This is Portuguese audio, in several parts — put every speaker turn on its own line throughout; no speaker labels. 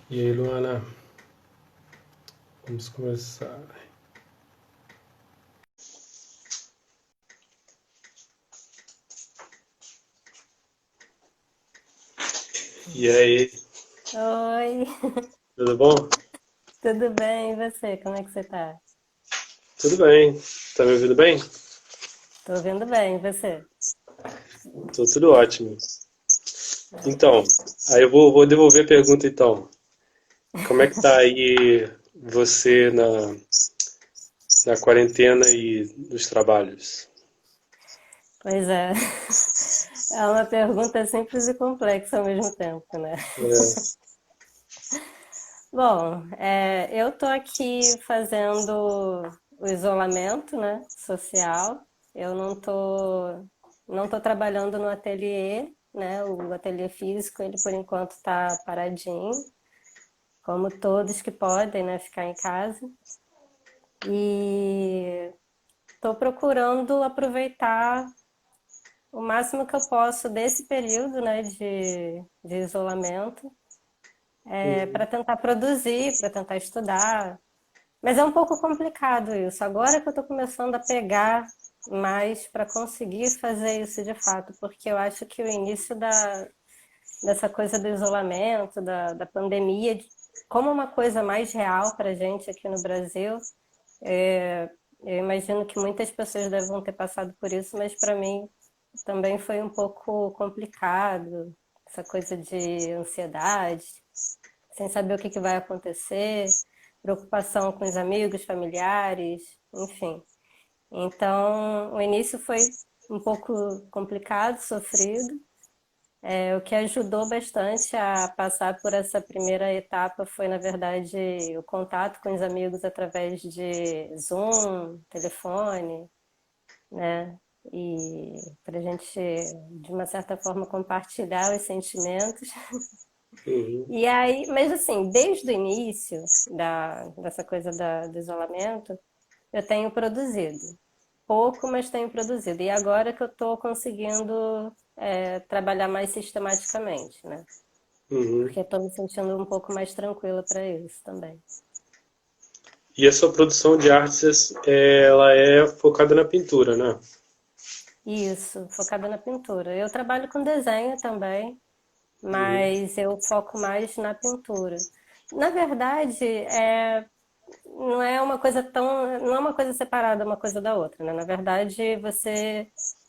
E aí, Luana, vamos começar. E aí,
Oi,
tudo bom?
tudo bem? E você? Como é que você tá?
Tudo bem. Tá me ouvindo bem?
Tô ouvindo bem, e você?
Tô tudo ótimo. Então, aí eu vou devolver a pergunta então. Como é que tá aí você na quarentena e nos trabalhos?
Pois é, é uma pergunta simples e complexa ao mesmo tempo, né?
É.
Bom, eu tô aqui fazendo o isolamento, né, social. Eu não tô trabalhando no ateliê, né? O ateliê físico, ele por enquanto tá paradinho, como todos que podem, né, ficar em casa. E estou procurando aproveitar o máximo que eu posso desse período, né, de isolamento, para
Uhum.
tentar produzir, para tentar estudar. Mas é um pouco complicado isso. Agora que eu estou começando a pegar mais para conseguir fazer isso de fato, porque eu acho que o início dessa coisa do isolamento, da pandemia, como uma coisa mais real para a gente aqui no Brasil, é, eu imagino que muitas pessoas devem ter passado por isso, mas para mim também foi um pouco complicado, essa coisa de ansiedade, sem saber o que que vai acontecer, preocupação com os amigos, familiares, enfim. Então, o início foi um pouco complicado, sofrido. O que ajudou bastante a passar por essa primeira etapa foi, na verdade, o contato com os amigos através de Zoom, telefone, né? E para a gente, de uma certa forma, compartilhar os sentimentos.
Uhum.
E aí, mas assim, desde o início dessa coisa do isolamento, eu tenho produzido. Pouco, mas tenho produzido. E agora que eu estou conseguindo trabalhar mais sistematicamente, né?
Uhum.
Porque estou me sentindo um pouco mais tranquila para isso também.
E a sua produção de artes, ela é focada na pintura, né?
Isso, focada na pintura. Eu trabalho com desenho também,
Uhum.
mas eu foco mais na pintura. Na verdade, não é uma coisa não é uma coisa separada uma coisa da outra, né? Na verdade,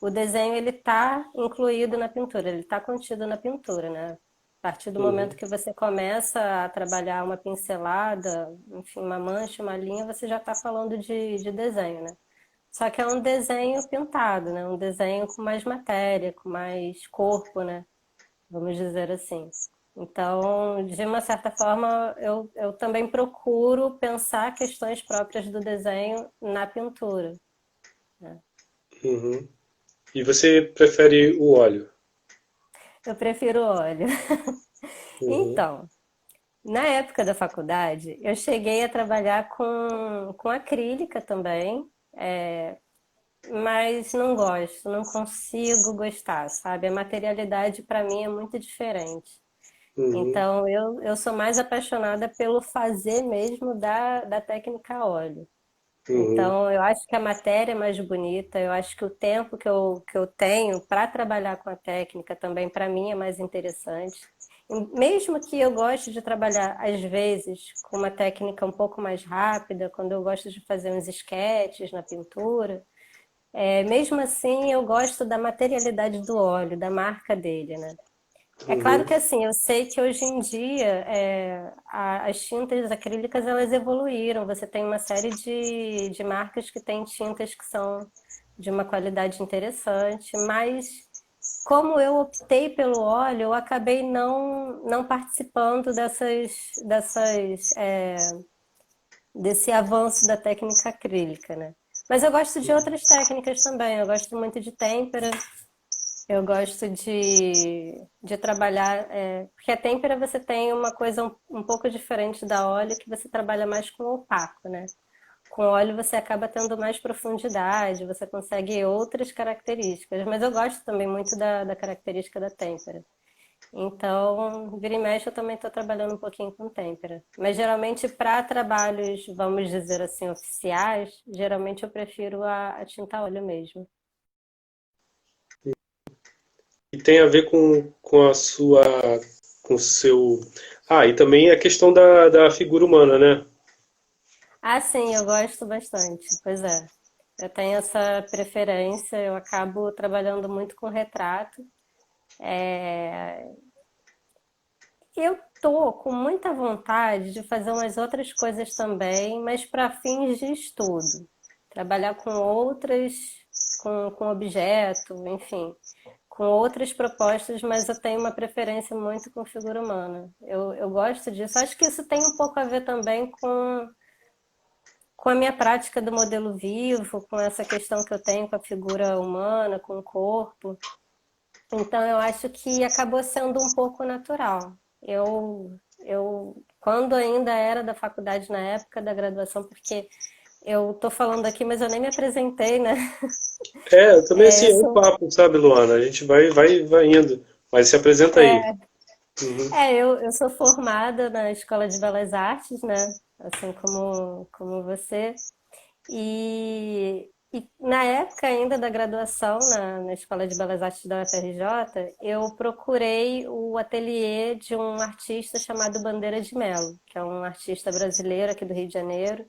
o desenho ele está incluído na pintura, ele está contido na pintura, né? A partir do momento
Uhum.
que você começa a trabalhar uma pincelada, enfim, uma mancha, uma linha, você já está falando de desenho, né? Só que é um desenho pintado, né? Um desenho com mais matéria, com mais corpo, né? Vamos dizer assim. Então, de uma certa forma, eu também procuro pensar questões próprias do desenho na pintura, né?
Uhum. E você prefere o óleo?
Eu prefiro óleo.
Uhum.
Então, na época da faculdade, eu cheguei a trabalhar com acrílica também, mas não gosto, não consigo gostar, sabe? A materialidade para mim é muito diferente.
Uhum.
Então, eu sou mais apaixonada pelo fazer mesmo da técnica a óleo.
Uhum.
Então, eu acho que a matéria é mais bonita, eu acho que o tempo que eu tenho para trabalhar com a técnica também, para mim, é mais interessante. E mesmo que eu goste de trabalhar, às vezes, com uma técnica um pouco mais rápida, quando eu gosto de fazer uns esquetes na pintura, mesmo assim eu gosto da materialidade do óleo, da marca dele, né? É claro
Uhum.
que assim, eu sei que hoje em dia as tintas acrílicas elas evoluíram. Você tem uma série de marcas que têm tintas que são de uma qualidade interessante, mas como eu optei pelo óleo, eu acabei não participando desse avanço da técnica acrílica, né? Mas eu gosto de outras técnicas também. Eu gosto muito de têmpera, eu gosto de trabalhar, porque a têmpera você tem uma coisa um pouco diferente da óleo, que você trabalha mais com opaco, né? Com óleo você acaba tendo mais profundidade, você consegue outras características, mas eu gosto também muito da característica da têmpera. Então, vira e mexe, eu também estou trabalhando um pouquinho com têmpera. Mas geralmente para trabalhos, vamos dizer assim, oficiais, geralmente eu prefiro a tinta a óleo mesmo.
E tem a ver com a sua, com o seu... Ah, e também a questão da figura humana, né?
Ah, sim, eu gosto bastante. Pois é. Eu tenho essa preferência, eu acabo trabalhando muito com retrato. É, eu tô com muita vontade de fazer umas outras coisas também, mas para fins de estudo. Trabalhar com outras, com objeto, enfim, com outras propostas, mas eu tenho uma preferência muito com figura humana. Eu gosto disso. Acho que isso tem um pouco a ver também com a minha prática do modelo vivo, com essa questão que eu tenho com a figura humana, com o corpo. Então eu acho que acabou sendo um pouco natural. Quando ainda era da faculdade, na época da graduação, porque eu tô falando aqui, mas eu nem me apresentei, né?
É, também
É,
assim,
eu
é um
sou,
papo, sabe, Luana? A gente vai indo. Mas se apresenta aí. Uhum.
eu sou formada na Escola de Belas Artes, né? Assim como você. E na época ainda da graduação na Escola de Belas Artes da UFRJ, eu procurei o ateliê de um artista chamado Bandeira de Melo, que é um artista brasileiro aqui do Rio de Janeiro,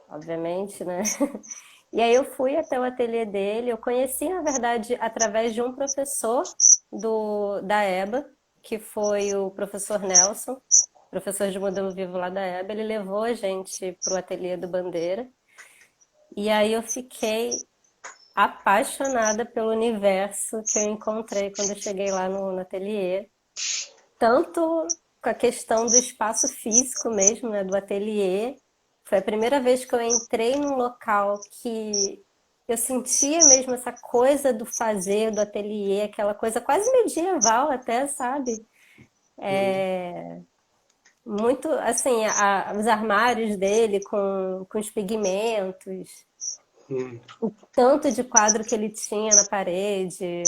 obviamente, né? E aí eu fui até o ateliê dele, eu conheci, na verdade, através de um professor da EBA, que foi o professor Nelson, professor de modelo vivo lá da EBA, ele levou a gente para o ateliê do Bandeira. E aí eu fiquei apaixonada pelo universo que eu encontrei quando eu cheguei lá no ateliê. Tanto com a questão do espaço físico mesmo, né, do ateliê. Foi a primeira vez que eu entrei num local que eu sentia mesmo essa coisa do fazer, do ateliê, aquela coisa quase medieval até, sabe? Muito, assim, os armários dele com os pigmentos,
Uhum.
o tanto de quadro que ele tinha na parede.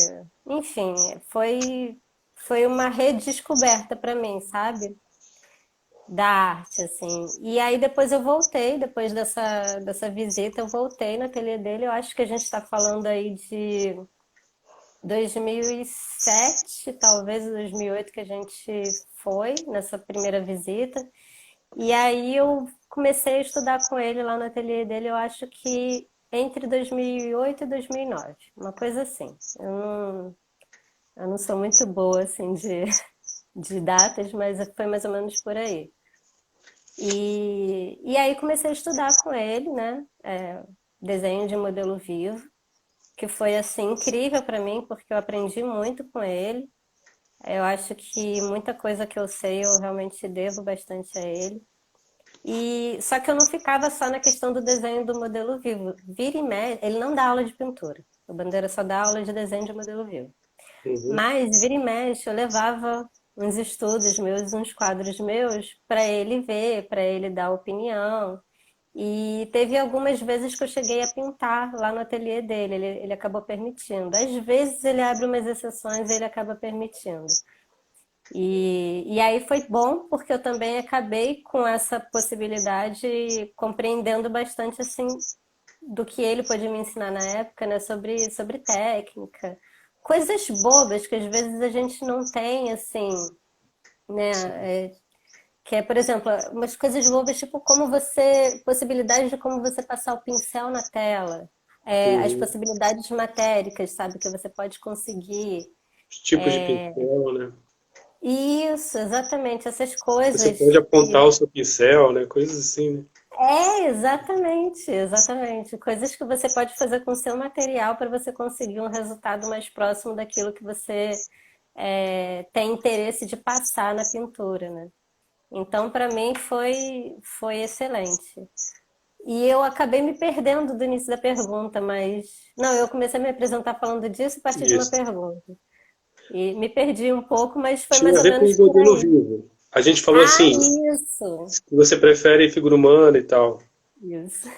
Enfim, foi uma redescoberta para mim, sabe? Da arte, assim. E aí depois eu voltei, depois dessa visita, eu voltei no ateliê dele. Eu acho que a gente está falando aí de 2007, talvez 2008 que a gente foi nessa primeira visita. E aí eu comecei a estudar com ele lá no ateliê dele, eu acho que entre 2008 e 2009, uma coisa assim. Eu não sou muito boa assim de datas, mas foi mais ou menos por aí. E aí comecei a estudar com ele, né? Desenho de modelo vivo, que foi assim incrível para mim, porque eu aprendi muito com ele. Eu acho que muita coisa que eu sei eu realmente devo bastante a ele. E só que eu não ficava só na questão do desenho do modelo vivo. Vira e mexe, ele não dá aula de pintura. O Bandeira só dá aula de desenho de modelo vivo.
Uhum.
Mas vira e mexe, eu levava uns estudos meus, uns quadros meus para ele ver, para ele dar opinião. E teve algumas vezes que eu cheguei a pintar lá no ateliê dele, ele acabou permitindo. Às vezes ele abre umas exceções e ele acaba permitindo. E aí foi bom porque eu também acabei com essa possibilidade, compreendendo bastante assim do que ele pôde me ensinar na época, né, sobre técnica, coisas bobas que às vezes a gente não tem assim, né, que é, por exemplo, umas coisas bobas tipo possibilidades de como você passar o pincel na tela, as
Uhum.
possibilidades matéricas, sabe, que você pode conseguir.
Os tipos de pincel, né?
Isso, exatamente, essas
Você
coisas
pode apontar o
que
seu pincel, né? Coisas assim, né?
exatamente, exatamente. Coisas que você pode fazer com o seu material para você conseguir um resultado mais próximo daquilo que você tem interesse de passar na pintura, né? Então, para mim, foi excelente. E eu acabei me perdendo do início da pergunta, mas. Não, eu comecei a me apresentar falando disso a partir de uma
Isso.
pergunta. E me perdi um pouco, mas foi
Tinha
mais
a
ou
ver com
menos
o
por
modelo
aí.
vivo. A gente falou
Ah,
assim,
isso!
que você prefere figura humana e tal.
Isso.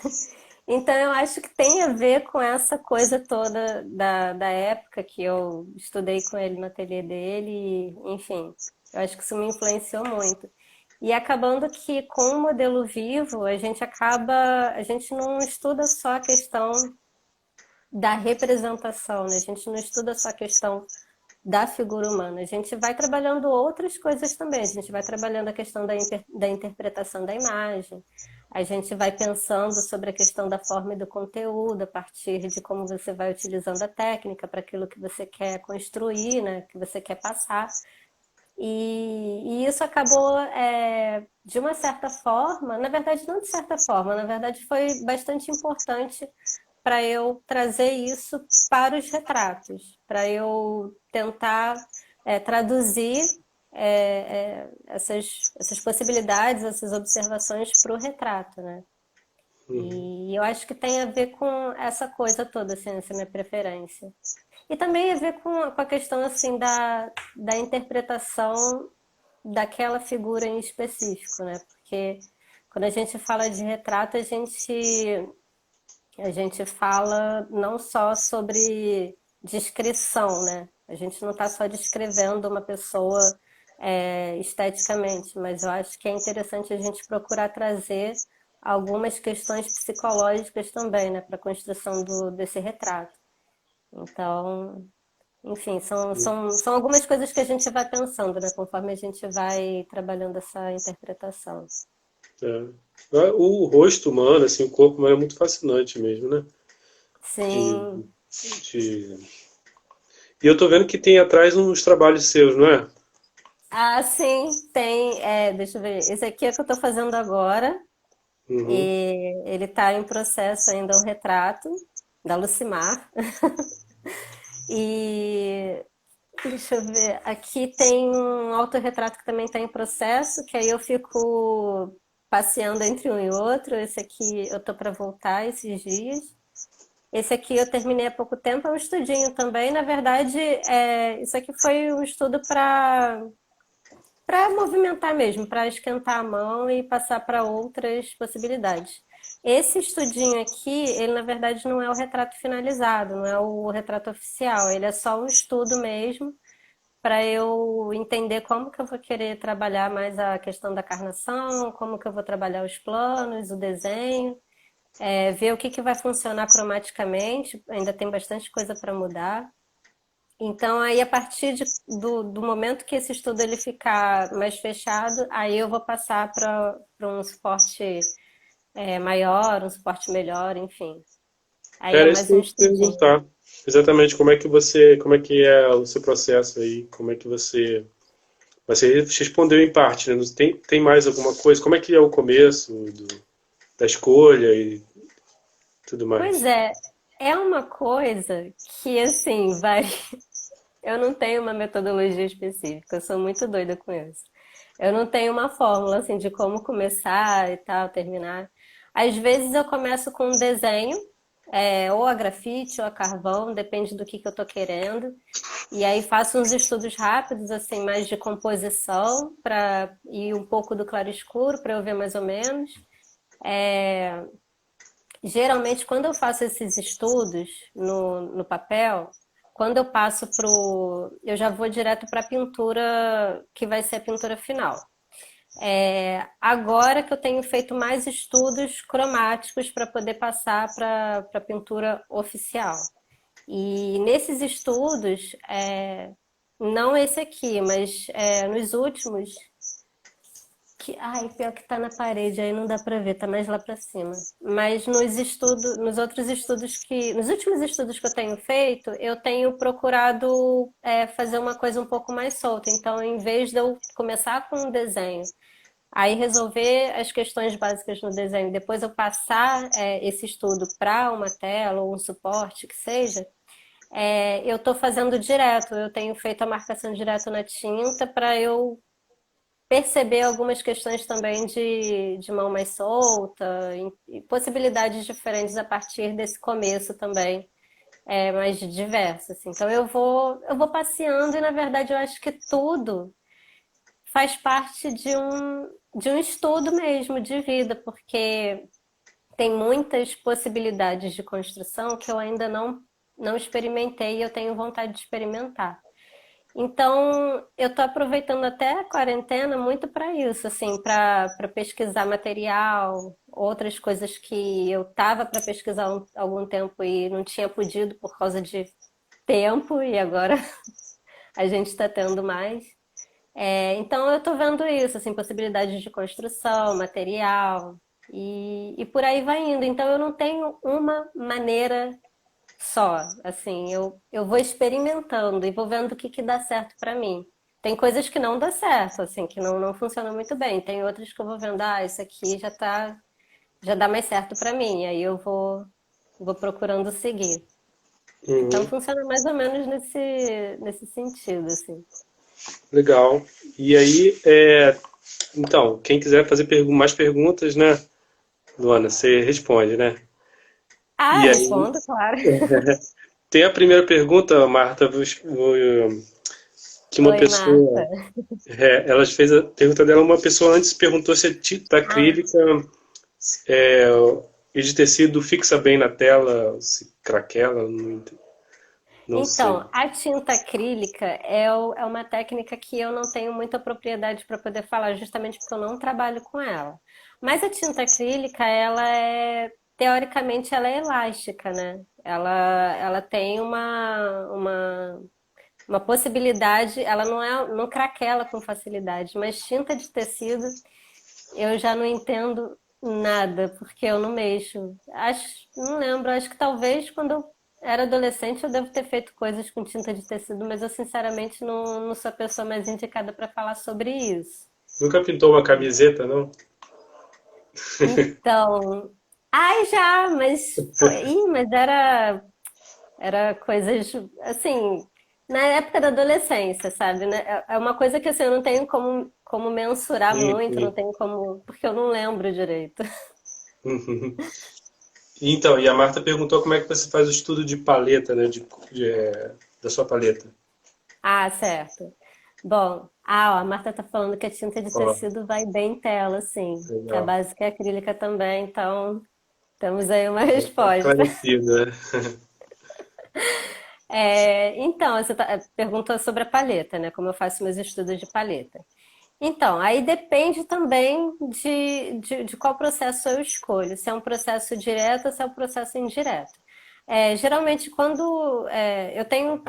Então, eu acho que tem a ver com essa coisa toda da época que eu estudei com ele no ateliê dele, e, enfim, eu acho que isso me influenciou muito. E acabando que com o modelo vivo, a gente não estuda só a questão da representação, né? A gente não estuda só a questão da figura humana. A gente vai trabalhando outras coisas também. A gente vai trabalhando a questão da interpretação da imagem. A gente vai pensando sobre a questão da forma e do conteúdo, a partir de como você vai utilizando a técnica para aquilo que você quer construir, né? Que você quer passar. E isso acabou, de uma certa forma, na verdade, não de certa forma, na verdade, foi bastante importante para eu trazer isso para os retratos, para eu tentar traduzir essas possibilidades, essas observações para o retrato, né?
Uhum.
E eu acho que tem a ver com essa coisa toda, assim, essa minha preferência. E também a ver com a questão, assim, da interpretação daquela figura em específico, né? Porque quando a gente fala de retrato, a gente fala não só sobre descrição, né? A gente não está só descrevendo uma pessoa esteticamente, mas eu acho que é interessante a gente procurar trazer algumas questões psicológicas também, né, para a construção desse retrato. Então, enfim, são algumas coisas que a gente vai pensando, né, conforme a gente vai trabalhando essa interpretação.
É. O rosto humano, assim, o corpo humano é muito fascinante mesmo, né? De,
Sim.
de... E eu tô vendo que tem atrás uns trabalhos seus, não é?
Ah, sim, tem. Deixa eu ver. Esse aqui é o que eu estou fazendo agora.
Uhum.
E ele está em processo ainda, um retrato da Lucimar. E deixa eu ver. Aqui tem um autorretrato que também está em processo, que aí eu fico passeando entre um e outro. Esse aqui eu tô para voltar esses dias. Esse aqui eu terminei há pouco tempo, é um estudinho também. Na verdade, isso aqui foi um estudo para movimentar mesmo, para esquentar a mão e passar para outras possibilidades. Esse estudinho aqui, ele na verdade não é o retrato finalizado, não é o retrato oficial, ele é só um estudo mesmo para eu entender como que eu vou querer trabalhar mais a questão da carnação, como que eu vou trabalhar os planos, o desenho, ver o que que vai funcionar cromaticamente, ainda tem bastante coisa para mudar. Então, aí, a partir do momento que esse estudo ele ficar mais fechado, aí eu vou passar para um suporte maior, um suporte melhor, enfim. Aí é
Era isso
mais
que eu
um
ia te
estudinho.
perguntar. Exatamente como é que você, como é que é o seu processo aí, como é que você respondeu em parte, né? Tem mais alguma coisa? Como é que é o começo da escolha e tudo
Pois
mais?
é uma coisa que, assim, vai. Eu não tenho uma metodologia específica, eu sou muito doida com isso. Eu não tenho uma fórmula, assim, de como começar e tal, terminar. Às vezes eu começo com um desenho, ou a grafite ou a carvão, depende do que eu tô querendo. E aí faço uns estudos rápidos, assim, mais de composição, para ir um pouco do claro escuro, para eu ver mais ou menos. Geralmente, quando eu faço esses estudos no papel, quando eu passo pro. Eu já vou direto para a pintura, que vai ser a pintura final. Agora que eu tenho feito mais estudos cromáticos para poder passar para a pintura oficial. E nesses estudos, não esse aqui, mas nos últimos, ai, pior que tá na parede, aí não dá pra ver, tá mais lá pra cima. Mas nos outros estudos nos últimos estudos que eu tenho feito, eu tenho procurado fazer uma coisa um pouco mais solta. Então, em vez de eu começar com um desenho, aí resolver as questões básicas no desenho, depois eu passar esse estudo para uma tela ou um suporte que seja, eu estou fazendo direto. Eu tenho feito a marcação direto na tinta para eu perceber algumas questões também de mão mais solta, e possibilidades diferentes a partir desse começo também, mais diverso, assim. Então eu vou passeando e na verdade eu acho que tudo faz parte de um estudo mesmo de vida, porque tem muitas possibilidades de construção que eu ainda não experimentei e eu tenho vontade de experimentar. Então, eu estou aproveitando até a quarentena muito para isso, assim, para pesquisar material, outras coisas que eu tava para pesquisar há algum tempo e não tinha podido por causa de tempo, e agora a gente está tendo mais. Então, eu estou vendo isso, assim, possibilidades de construção, material, e por aí vai indo. Então, eu não tenho uma maneira só, assim, eu vou experimentando e vou vendo o que que dá certo pra mim. Tem coisas que não dá certo, assim, que não funcionam muito bem. Tem outras que eu vou vendo, isso aqui já dá mais certo pra mim. Aí eu vou procurando seguir. Então
Uhum.
funciona mais ou menos nesse sentido, assim.
Legal. E aí, então, quem quiser fazer mais perguntas, né, Luana, você responde, né?
Ah,
E aí,
respondo, claro.
tem a primeira pergunta, Marta, que uma
Oi, Marta.
pessoa, ela fez a pergunta dela, uma pessoa antes perguntou se a tinta
Ah,
acrílica é, e de tecido fixa bem na tela, se craquela, não sei.
então, a tinta acrílica é uma técnica que eu não tenho muita propriedade para poder falar, justamente porque eu não trabalho com ela. Mas a tinta acrílica, teoricamente, ela é elástica, né? Ela tem uma possibilidade, ela não craquela com facilidade, mas tinta de tecido eu já não entendo nada, porque eu não mexo. Não lembro, acho que talvez quando eu era adolescente eu devo ter feito coisas com tinta de tecido, mas eu sinceramente não sou a pessoa mais indicada para falar sobre isso.
Nunca pintou uma camiseta, não?
Então, ai já, mas foi, mas era coisas assim, na época da adolescência, sabe, né? É uma coisa que assim, eu não tenho como mensurar
Sim,
muito, não
sim.
tenho como, porque eu não lembro direito.
Uhum. Então, e a Marta perguntou como é que você faz o estudo de paleta, né, da sua paleta.
Ah, certo. Bom, ó, a Marta tá falando que a tinta de
Ó,
tecido vai bem em tela, sim. Que a
legal.
básica é acrílica também, então temos aí uma
Tá
resposta.
esclarecido, né?
Então, você perguntou sobre a paleta, né? Como eu faço meus estudos de paleta. Então, aí depende também de qual processo eu escolho, se é um processo direto ou se é um processo indireto. Geralmente, quando eu tenho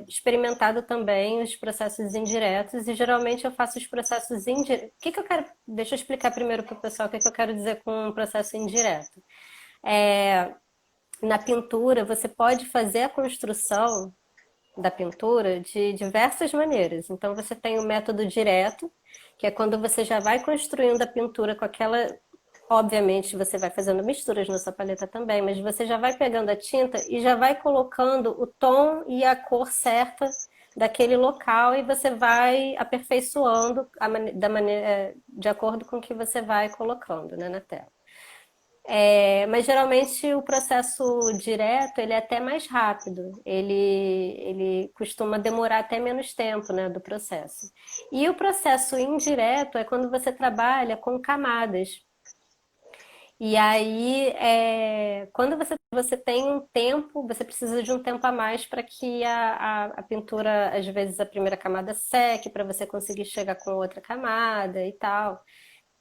experimentado também os processos indiretos e geralmente eu faço os processos indiretos. O que que eu quero? Deixa eu explicar primeiro para o pessoal o que que eu quero dizer com um processo indireto. É, Na pintura, você pode fazer a construção da pintura de diversas maneiras. Então, você tem o método direto, que é quando você já vai construindo a pintura com aquela. Obviamente, você vai fazendo misturas na sua paleta também, mas você já vai pegando a tinta e já vai colocando o tom e a cor certa daquele local e você vai aperfeiçoando da maneira, de acordo com o que você vai colocando, né, na tela. Mas geralmente o processo direto ele é até mais rápido. Ele costuma demorar até menos tempo, né, do processo. E o processo indireto é quando você trabalha com camadas. E aí, quando você tem um tempo, você precisa de um tempo a mais para que a pintura, às vezes, a primeira camada seque, para você conseguir chegar com outra camada e tal.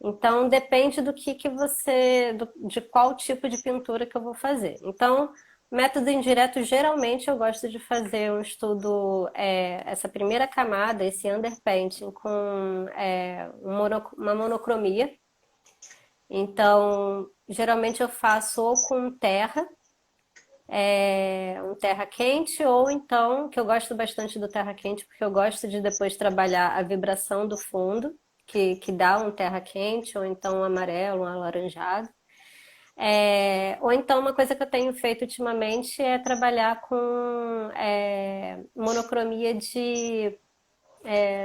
Então depende do que você, de qual tipo de pintura que eu vou fazer. Então, método indireto, geralmente eu gosto de fazer um estudo, essa primeira camada, esse underpainting, com uma monocromia. Então, geralmente eu faço ou com terra, um terra quente, ou então, que eu gosto bastante do terra quente, porque eu gosto de depois trabalhar a vibração do fundo, que dá um terra quente, ou então um amarelo, um alaranjado. Ou então, uma coisa que eu tenho feito ultimamente é trabalhar com monocromia de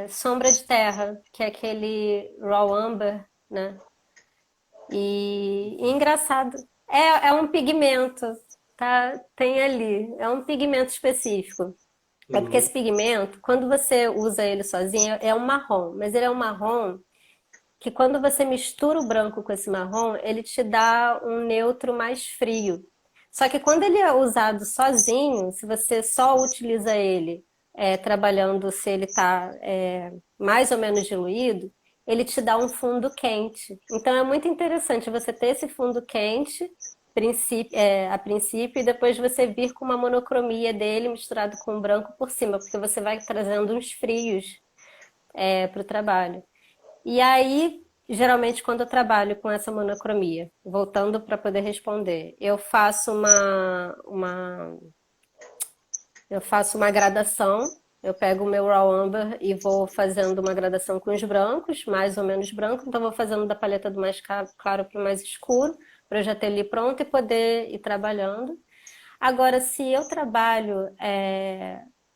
sombra de terra, que é aquele raw amber, né? E engraçado, é um pigmento, tá? Tem ali, é um pigmento específico. É porque esse
Uhum.
pigmento, quando você usa ele sozinho, é um marrom, mas ele é um marrom. que quando você mistura o branco com esse marrom, ele te dá um neutro mais frio. Só que quando ele é usado sozinho, se você só utiliza ele trabalhando, se ele está mais ou menos diluído, ele te dá um fundo quente. Então é muito interessante você ter esse fundo quente a princípio e depois você vir com uma monocromia dele misturado com o branco por cima, porque você vai trazendo uns frios para o trabalho. E aí, geralmente, quando eu trabalho com essa monocromia, voltando para poder responder, eu faço uma gradação. Eu pego o meu raw amber e vou fazendo uma gradação com os brancos, mais ou menos branco. Então, vou fazendo da paleta do mais claro para o mais escuro, para eu já ter ele pronto e poder ir trabalhando. Agora, se eu trabalho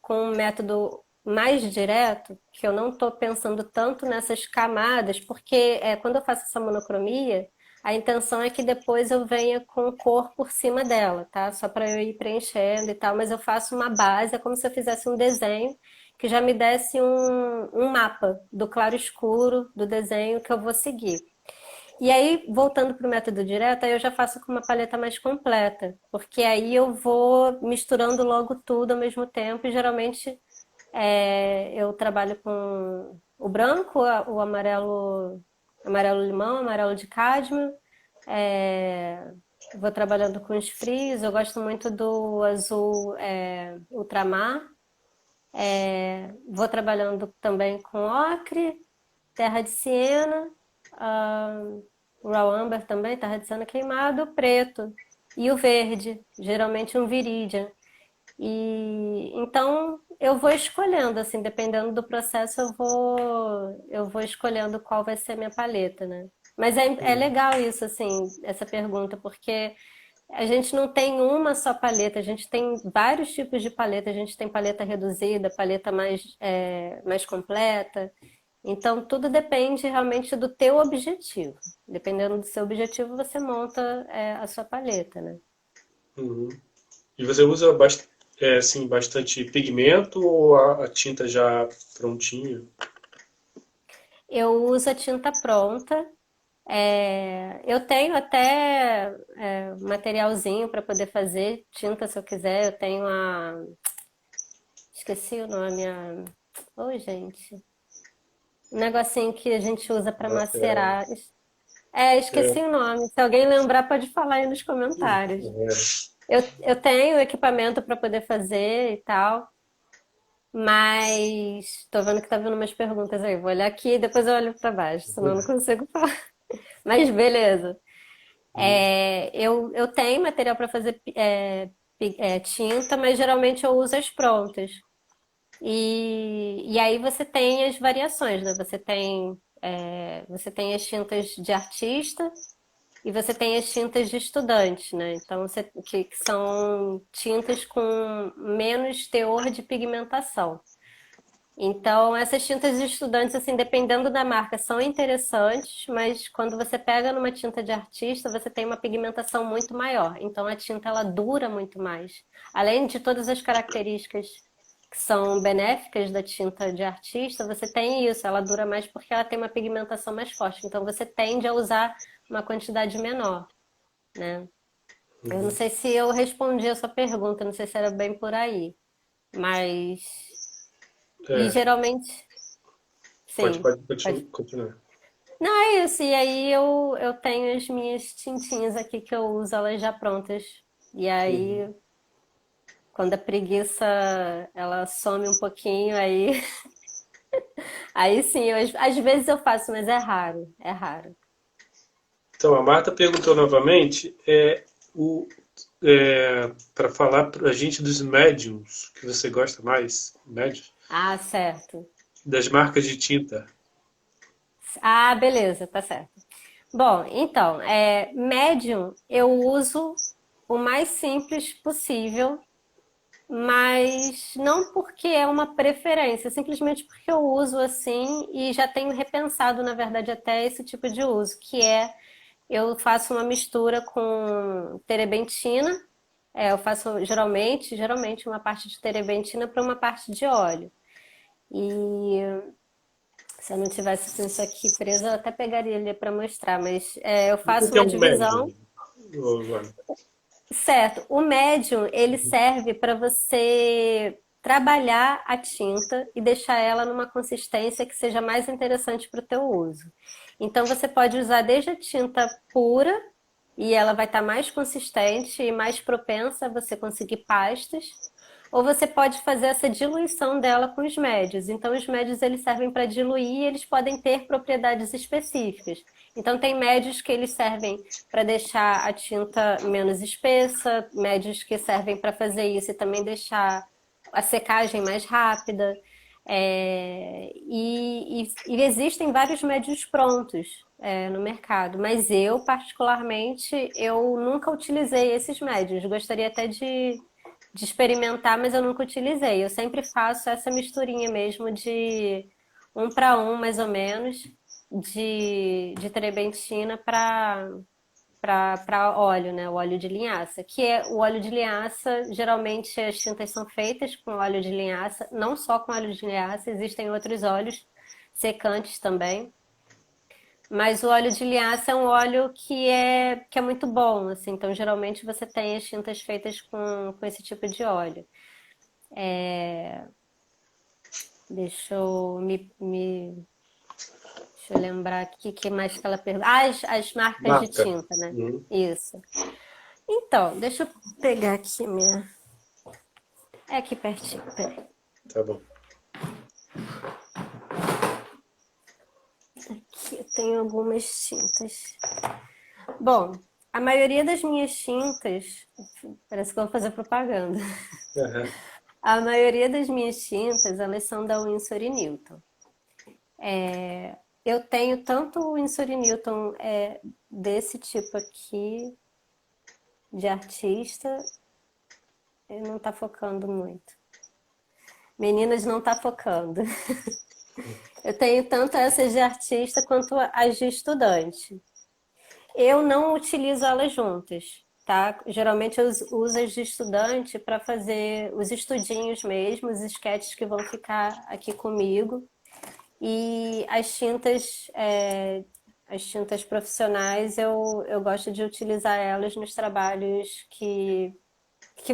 com um método mais direto, que eu não estou pensando tanto nessas camadas, porque quando eu faço essa monocromia, a intenção é que depois eu venha com cor por cima dela, tá? Só para eu ir preenchendo e tal, mas eu faço uma base, é como se eu fizesse um desenho que já me desse um mapa do claro escuro do desenho que eu vou seguir. E aí, voltando para o método direto, aí eu já faço com uma paleta mais completa, porque aí eu vou misturando logo tudo ao mesmo tempo, e geralmente eu trabalho com o branco, o amarelo, amarelo limão, amarelo de cádmio, vou trabalhando com os frios, eu gosto muito do azul ultramar, vou trabalhando também com ocre, terra de siena, ah, o raw amber também, terra de siena queimado, o preto e o verde, geralmente um viridian. E então eu vou escolhendo, assim, dependendo do processo, eu vou escolhendo qual vai ser a minha paleta, né? Mas é
Hum.
legal isso, assim, essa pergunta, porque a gente não tem uma só paleta, a gente tem vários tipos de paleta, a gente tem paleta reduzida, paleta mais completa. Então, tudo depende realmente do teu objetivo. Dependendo do seu objetivo, você monta a sua paleta, né?
Uhum. E você usa assim, bastante pigmento ou a tinta já prontinha?
Eu uso a tinta pronta. Eu tenho até materialzinho para poder fazer tinta se eu quiser. Eu tenho a. Esqueci o nome. Oi, gente. Um negocinho que a gente usa para
É,
macerar.
é,
Esqueci o nome. Se alguém lembrar, pode falar aí nos comentários.
é.
Eu tenho equipamento para poder fazer e tal, mas tô vendo que tá vindo umas perguntas aí. Vou olhar aqui e depois eu olho para baixo, senão eu não consigo falar. Mas beleza. Eu tenho material para fazer tinta, mas geralmente eu uso as prontas. E aí você tem as variações, né? Você tem as tintas de artista e você tem as tintas de estudante, né? Então, que são tintas com menos teor de pigmentação. Então, essas tintas de estudantes, assim, dependendo da marca, são interessantes, mas quando você pega numa tinta de artista, você tem uma pigmentação muito maior. Então, a tinta ela dura muito mais. Além de todas as características que são benéficas da tinta de artista, você tem isso, ela dura mais porque ela tem uma pigmentação mais forte. Então, você tende a usar uma quantidade menor, né? Eu não
Uhum.
sei se eu respondi a sua pergunta, não sei se era bem por aí, mas. E
É,
geralmente.
pode,
Sim,
pode
pode.
continuar.
Não, é isso. E aí eu tenho as minhas tintinhas aqui que eu uso elas já prontas. E
Uhum.
aí, quando a preguiça ela some um pouquinho, aí, aí sim, às vezes eu faço, mas é raro, é raro.
Então, a Marta perguntou novamente para falar para a gente dos médiums que você gosta mais, médiums,
Ah, certo.
das marcas de tinta.
Ah, beleza, tá certo. Bom, então, Medium eu uso o mais simples possível, mas não porque é uma preferência, simplesmente porque eu uso assim e já tenho repensado, na verdade, até esse tipo de uso, que eu faço uma mistura com terebentina, eu faço geralmente uma parte de terebentina para uma parte de óleo. E Se eu não tivesse com isso aqui preso, eu até pegaria ele para mostrar, mas eu
O
faço
que é
uma
um
divisão.
médium, ô, Joana?
Certo, o médium, ele serve para você trabalhar a tinta e deixar ela numa consistência que seja mais interessante para o teu uso. Então você pode usar desde a tinta pura e ela vai estar mais consistente e mais propensa a você conseguir pastas, ou você pode fazer essa diluição dela com os médios. Então, os médios eles servem para diluir e eles podem ter propriedades específicas. Então, tem médios que eles servem para deixar a tinta menos espessa, médios que servem para fazer isso e também deixar a secagem mais rápida. E existem vários médios prontos no mercado, mas eu, particularmente, eu nunca utilizei esses médios. Gostaria até de experimentar, mas eu nunca utilizei. Eu sempre faço essa misturinha mesmo de um para um, mais ou menos, de trebentina para óleo, né? O óleo de linhaça. Que é o óleo de linhaça, geralmente as tintas são feitas com óleo de linhaça, não só com óleo de linhaça, existem outros óleos secantes também. Mas o óleo de linhaça é um óleo que é muito bom, assim. Então, geralmente você tem as tintas feitas com esse tipo de óleo. Deixa eu lembrar aqui que mais que ela pergunta. Ah, as marcas de
Marca.
tinta, né?
Uhum.
Isso. Então, deixa eu pegar aqui minha. É aqui pertinho, peraí.
Tá bom.
Aqui eu tenho algumas tintas. Bom, a maioria das minhas tintas. Parece que eu vou fazer propaganda.
Aham.
A maioria das minhas tintas, elas são da Winsor e Newton. Eu tenho tanto o Winsor e Newton desse tipo aqui, de artista, ele não tá focando muito. Meninas, não tá focando. Eu tenho tanto essas de artista quanto as de estudante. Eu não utilizo elas juntas, tá? Geralmente eu uso as de estudante para fazer os estudinhos mesmo, os sketches que vão ficar aqui comigo. E as tintas profissionais, eu gosto de utilizar elas nos trabalhos que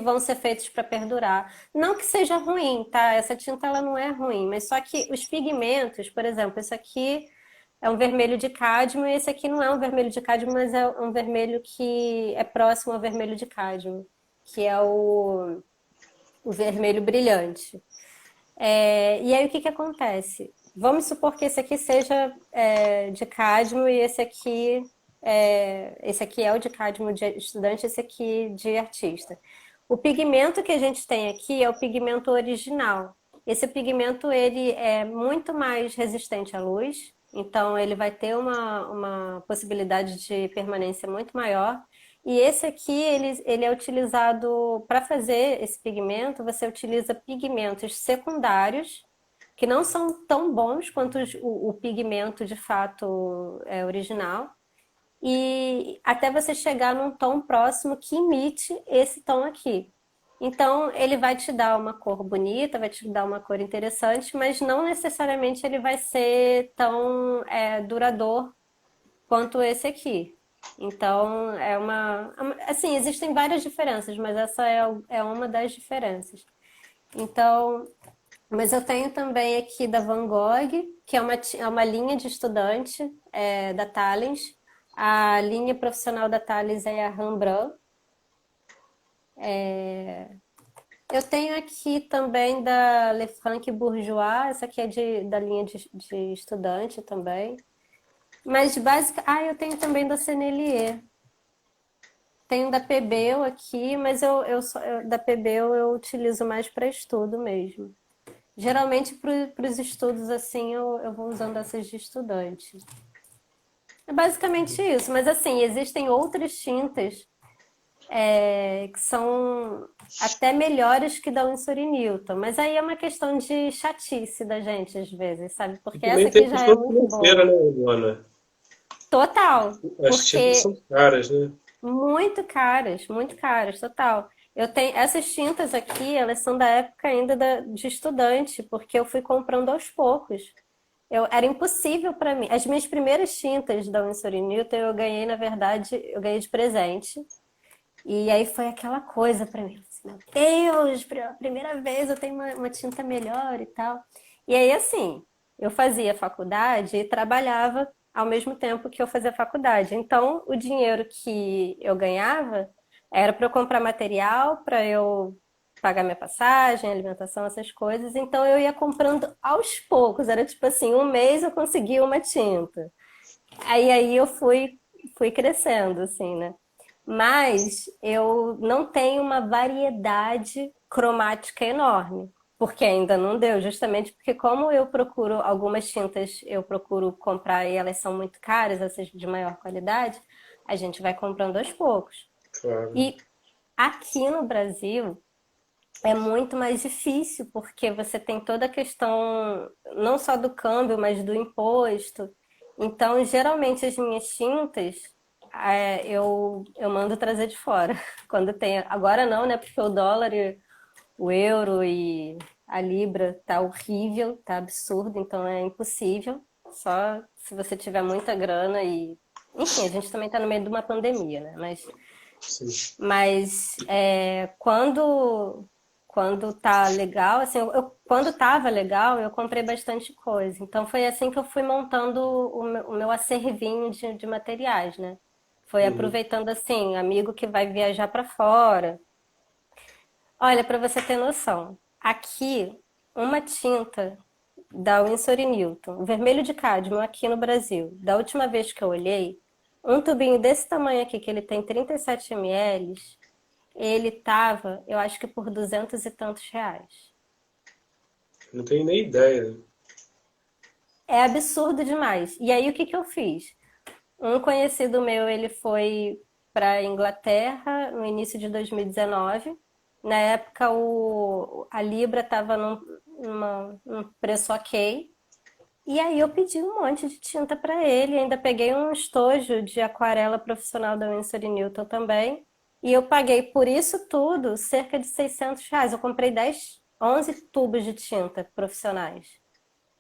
vão ser feitos para perdurar. Não que seja ruim, tá? Essa tinta ela não é ruim, mas só que os pigmentos, por exemplo, esse aqui é um vermelho de cádmio e esse aqui não é um vermelho de cádmio, mas é um vermelho que é próximo ao vermelho de cádmio, que é o vermelho brilhante. E aí o que que acontece? Vamos supor que esse aqui seja de cádmio e esse aqui é o de cádmio de estudante, esse aqui de artista. O pigmento que a gente tem aqui é o pigmento original. Esse pigmento ele é muito mais resistente à luz, então ele vai ter uma possibilidade de permanência muito maior. E esse aqui, ele é utilizado para fazer esse pigmento, você utiliza pigmentos secundários, que não são tão bons quanto o pigmento de fato original, e até você chegar num tom próximo que imite esse tom aqui. Então, ele vai te dar uma cor bonita, vai te dar uma cor interessante, mas não necessariamente ele vai ser tão duradouro quanto esse aqui. Então, assim, existem várias diferenças, mas essa é uma das diferenças. Então, mas eu tenho também aqui da Van Gogh, que é uma linha de estudante da Thales. A linha profissional da Thales é a Rembrandt. Eu tenho aqui também da Le Franc Bourgeois, essa aqui é da linha de estudante também. Mas básica. Ah, eu tenho também da Sennelier. Tenho da Pebel aqui, mas da Pebel eu utilizo mais para estudo mesmo. Geralmente para os estudos assim eu vou usando essas de estudante. É basicamente isso, mas assim, existem outras tintas que são até melhores que da Winsor e Newton, mas aí é uma questão de chatice da gente às vezes, sabe?
E
Porque
também
essa
tem
aqui
a
já é
questão
muito
financeira,
boa.
né, Luana?
Total,
As tintas
porque
são caras, né?
muito caras, total. Eu tenho essas tintas aqui, elas são da época ainda de estudante, porque eu fui comprando aos poucos. era impossível para mim. As minhas primeiras tintas da Winsor Newton eu ganhei, na verdade, eu ganhei de presente. E aí foi aquela coisa para mim, assim, meu Deus, pela primeira vez eu tenho uma tinta melhor e tal. E aí, assim, eu fazia faculdade e trabalhava ao mesmo tempo que eu fazia faculdade. Então, o dinheiro que eu ganhava era para eu comprar material, para eu pagar minha passagem, alimentação, essas coisas. Então, eu ia comprando aos poucos. Era tipo assim, um mês eu conseguia uma tinta. Aí eu fui crescendo, assim, né? Mas eu não tenho uma variedade cromática enorme, porque ainda não deu, justamente porque como eu procuro algumas tintas, eu procuro comprar e elas são muito caras, essas de maior qualidade, a gente vai comprando aos poucos.
Claro.
E aqui no Brasil é muito mais difícil, porque você tem toda a questão não só do câmbio, mas do imposto. Então, geralmente as minhas tintas eu mando trazer de fora. Quando tem. Agora não, né? Porque o dólar, o euro e a libra tá horrível, tá absurdo, então é impossível. Só se você tiver muita grana e. Enfim, a gente também tá no meio de uma pandemia, né?
Sim.
Mas quando tá legal, assim, quando tava legal, eu comprei bastante coisa. Então foi assim que eu fui montando o meu acervinho de materiais, né? Foi
Uhum.
aproveitando assim, amigo que vai viajar para fora. Olha, para você ter noção, aqui uma tinta da Winsor Newton, o vermelho de cádmio aqui no Brasil, da última vez que eu olhei, um tubinho desse tamanho aqui, que ele tem 37 ml, ele tava, eu acho que por 200 e tantos reais.
Não tenho nem ideia.
É absurdo demais. E aí o que que eu fiz? Um conhecido meu, ele foi para Inglaterra no início de 2019. Na época a Libra estava num preço ok. E aí eu pedi um monte de tinta para ele, ainda peguei um estojo de aquarela profissional da Winsor Newton também. E eu paguei por isso tudo cerca de 600 reais. Eu comprei 11 tubos de tinta profissionais.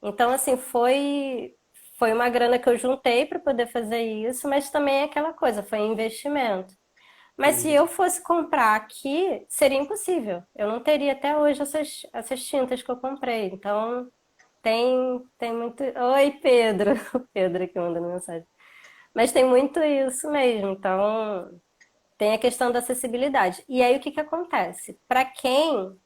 Então, assim, foi uma grana que eu juntei para poder fazer isso, mas também é aquela coisa, foi investimento. Mas se
Uhum.
eu fosse comprar aqui, seria impossível. Eu não teria até hoje essas tintas que eu comprei. Então, tem muito. Oi, Pedro. O Pedro aqui mandando mensagem. Mas tem muito isso mesmo. Então, tem a questão da acessibilidade. E aí, o que que acontece? Para quem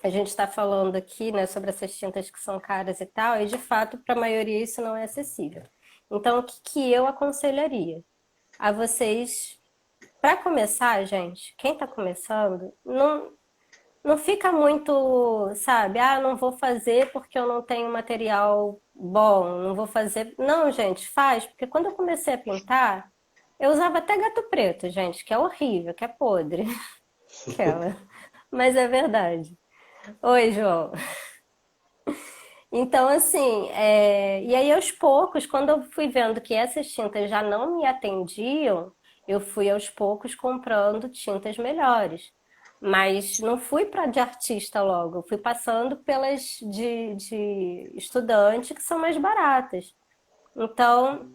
a gente está falando aqui, né, sobre essas tintas que são caras e tal, e de fato, para a maioria, isso não é acessível. Então, o que que eu aconselharia? A vocês, para começar, gente, quem está começando, não fica muito, sabe? Ah, não vou fazer porque eu não tenho material bom, não vou fazer. Não, gente, faz, porque quando eu comecei a pintar, eu usava até gato preto, gente, que é horrível, que é podre, aquela. Mas é verdade. Oi, João. Então, assim, e aí aos poucos, quando eu fui vendo que essas tintas já não me atendiam, eu fui aos poucos comprando tintas melhores. Mas não fui para de artista logo, eu fui passando pelas de estudante que são mais baratas. Então,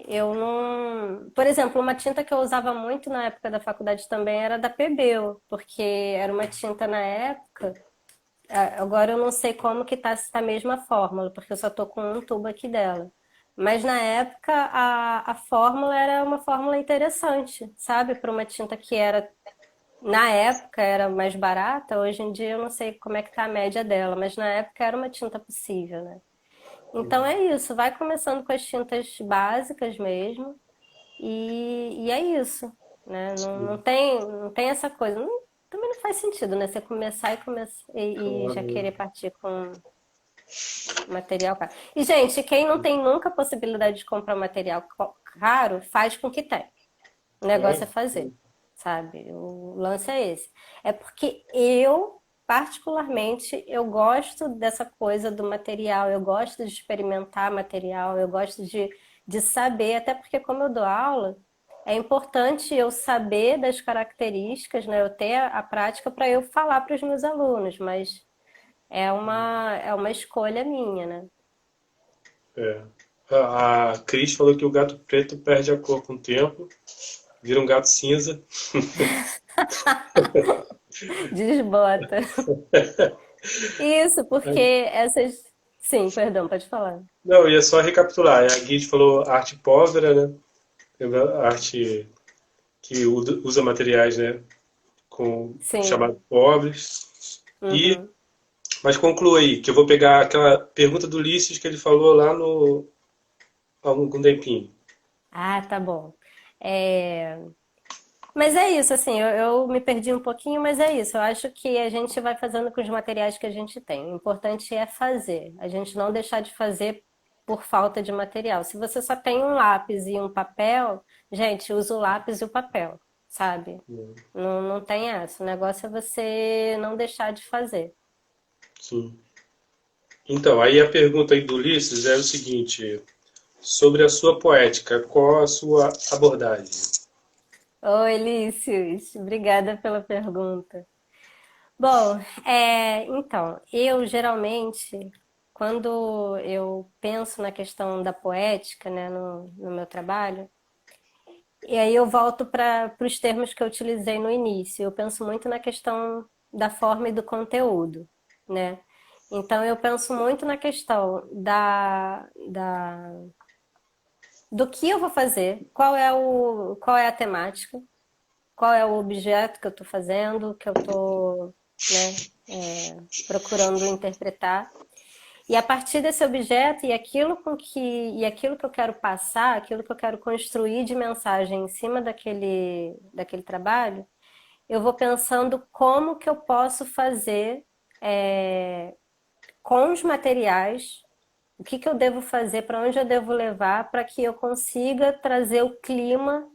eu não. Por exemplo, uma tinta que eu usava muito na época da faculdade também era da Pebeo, porque era uma tinta na época. Agora eu não sei como que tá, se tá a mesma fórmula, porque eu só tô com um tubo aqui dela. Mas na época a fórmula era uma fórmula interessante, sabe? Para uma tinta que era, na época era mais barata, hoje em dia eu não sei como é que tá a média dela, mas na época era uma tinta possível, né? Então é isso, vai começando com as tintas básicas mesmo, e é isso, né?
Sim.
Não tem essa coisa. Também não faz sentido, né? Você começar e já
Claro.
querer partir com material caro. E, gente, quem não tem nunca a possibilidade de comprar material caro, faz com que tem. O negócio
É.
é fazer, sabe? O lance é esse. É porque eu, particularmente, eu gosto dessa coisa do material, eu gosto de experimentar material, eu gosto de saber, até porque como eu dou aula, é importante eu saber das características, né? Eu ter a prática para eu falar para os meus alunos, mas é uma escolha minha, né?
É. A Cris falou que o gato preto perde a cor com o tempo, vira um gato cinza.
Desbota. Isso, porque essas. Sim, perdão, pode falar.
Não, ia só recapitular. A Guide falou arte povera, né? Arte que usa materiais, né? Com
Sim.
chamados pobres. E,
Uhum.
mas conclua aí, que eu vou pegar aquela pergunta do Ulisses que ele falou lá no há algum tempinho.
Ah, tá bom. É, Mas é isso, assim, eu me perdi um pouquinho, mas é isso. Eu acho que a gente vai fazendo com os materiais que a gente tem. O importante é fazer, a gente não deixar de fazer por falta de material. Se você só tem um lápis e um papel, gente, usa o lápis e o papel, sabe? Não, não tem essa. O negócio é você não deixar de fazer.
Sim. Então, aí a pergunta aí do Ulisses é o seguinte: sobre a sua poética, qual a sua abordagem?
Oi, Lícius, obrigada pela pergunta. Bom, então, eu geralmente, quando eu penso na questão da poética, né, no meu trabalho, e aí eu volto para os termos que eu utilizei no início. Eu penso muito na questão da forma e do conteúdo, né? Então, eu penso muito na questão do que eu vou fazer, qual é a temática, qual é o objeto que eu estou fazendo, que eu estou, né, procurando interpretar. E a partir desse objeto e aquilo que eu quero passar, aquilo que eu quero construir de mensagem em cima daquele trabalho, eu vou pensando como que eu posso fazer é, com os materiais, o que que eu devo fazer, para onde eu devo levar, para que eu consiga trazer o clima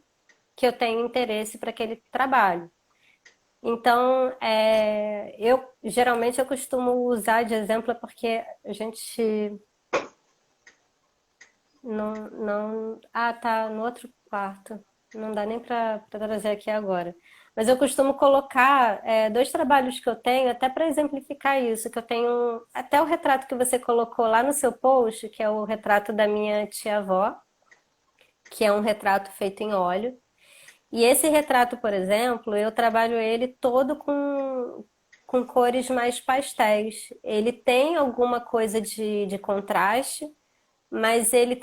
que eu tenho interesse para aquele trabalho. Então, eu geralmente eu costumo usar de exemplo porque a gente não. Ah, tá no outro quarto. Não dá nem para trazer aqui agora. Mas eu costumo colocar dois trabalhos que eu tenho, até para exemplificar isso, que eu tenho até o retrato que você colocou lá no seu post, que é o retrato da minha tia-avó, que é um retrato feito em óleo. E esse retrato, por exemplo, eu trabalho ele todo com cores mais pastéis. Ele tem alguma coisa de contraste, mas ele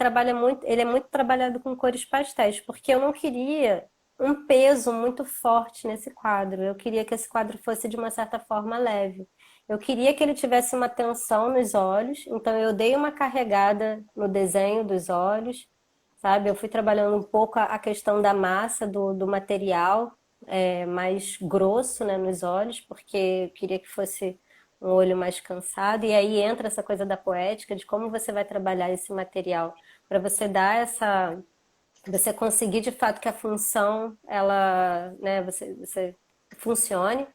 é muito trabalhado com cores pastéis, porque eu não queria um peso muito forte nesse quadro. Eu queria que esse quadro fosse de uma certa forma leve. Eu queria que ele tivesse uma tensão nos olhos, então eu dei uma carregada no desenho dos olhos, sabe? Eu fui trabalhando um pouco a questão da massa do material, mais grosso, né, nos olhos, porque eu queria que fosse um olho mais cansado. E aí entra essa coisa da poética, de como você vai trabalhar esse material para você dar essa, você conseguir de fato que a função, ela, né, você funcione.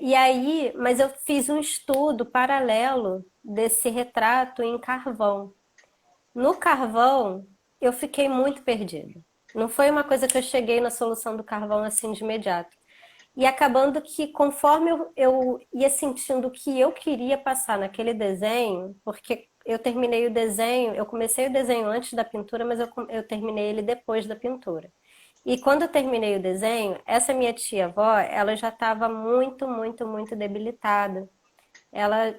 E aí, mas eu fiz um estudo paralelo desse retrato em carvão. No carvão, eu fiquei muito perdida. Não foi uma coisa que eu cheguei na solução do carvão assim de imediato. E acabando que conforme eu ia sentindo o que eu queria passar naquele desenho, porque eu terminei o desenho, eu comecei o desenho antes da pintura, mas eu terminei ele depois da pintura. E quando eu terminei o desenho, essa minha tia-avó, ela já estava muito, muito, muito debilitada. Ela,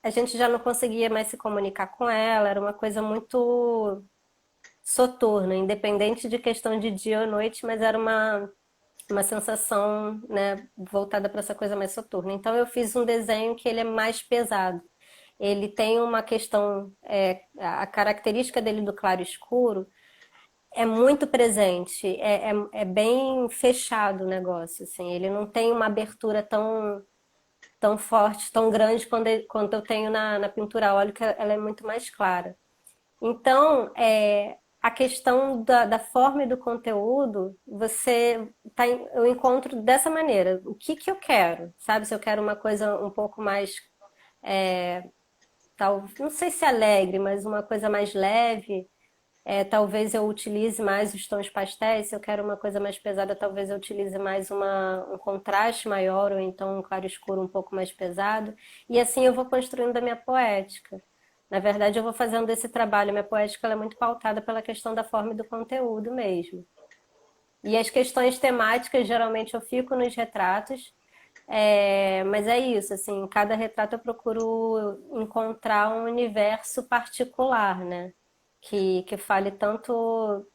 a gente já não conseguia mais se comunicar com ela, era uma coisa muito soturna, independente de questão de dia ou noite, mas era uma sensação, né, voltada para essa coisa mais soturna. Então eu fiz um desenho que ele é mais pesado. Ele tem uma questão, a característica dele do claro escuro é muito presente, é bem fechado o negócio, assim. Ele não tem uma abertura tão forte, tão grande quanto eu tenho na pintura a óleo, que ela é muito mais clara. Então, a questão da forma e do conteúdo, eu encontro dessa maneira. O que que eu quero, sabe? Se eu quero uma coisa um pouco mais, não sei se alegre, mas uma coisa mais leve, talvez eu utilize mais os tons pastéis. Se eu quero uma coisa mais pesada, talvez eu utilize mais um contraste maior, ou então um claro escuro um pouco mais pesado. E assim eu vou construindo a minha poética. Na verdade, eu vou fazendo esse trabalho. Minha poética ela é muito pautada pela questão da forma e do conteúdo mesmo. E as questões temáticas, geralmente eu fico nos retratos, mas é isso, assim, em cada retrato eu procuro encontrar um universo particular, né? Que fale tanto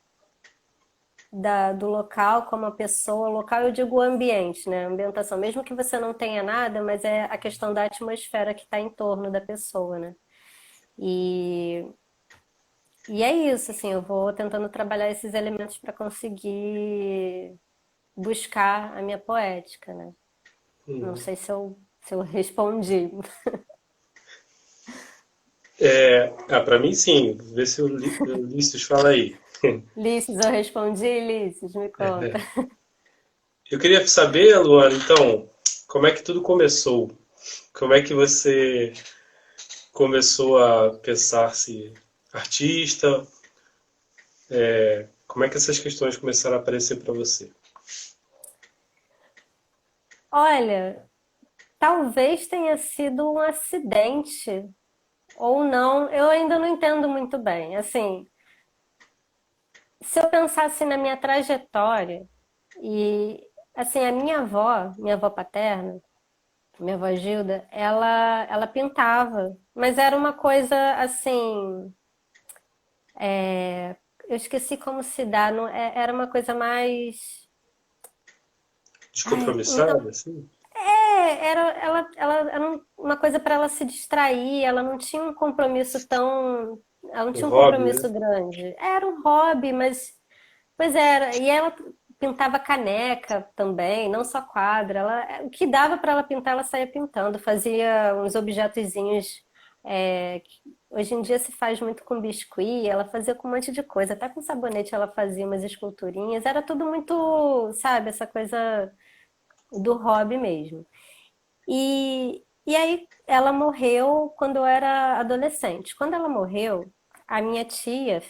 do local como a pessoa. Local eu digo o ambiente, né? Ambientação. Mesmo que você não tenha nada, mas é a questão da atmosfera que está em torno da pessoa, né? E, e é isso, assim, eu vou tentando trabalhar esses elementos para conseguir buscar a minha poética, né? Não
Hum.
sei se eu respondi.
Para mim sim. Vê se o Ulisses fala aí.
Ulisses, eu respondi, Ulisses, me conta.
Eu queria saber, Luana, então, como é que tudo começou? Como é que você começou a pensar-se artista? Como é que essas questões começaram a aparecer para você?
Olha, talvez tenha sido um acidente ou não, eu ainda não entendo muito bem. Assim, se eu pensasse na minha trajetória e assim, a minha avó paterna, minha avó Gilda, ela pintava, mas era uma coisa assim, eu esqueci como se dá, era uma coisa mais. Ai,
Descompromissada, assim?
era uma coisa para ela se distrair, ela não tinha um compromisso tão. Ela não
Um
tinha um
hobby, né?
compromisso grande. Era um hobby, mas. Pois era. E ela pintava caneca também, não só quadro. O que dava para ela pintar, ela saía pintando. Fazia uns objetozinhos. Hoje em dia se faz muito com biscuit, ela fazia com um monte de coisa. Até com sabonete ela fazia umas esculturinhas. Era tudo muito, sabe, essa coisa do hobby mesmo. E aí ela morreu quando eu era adolescente. Quando ela morreu, a minha tia,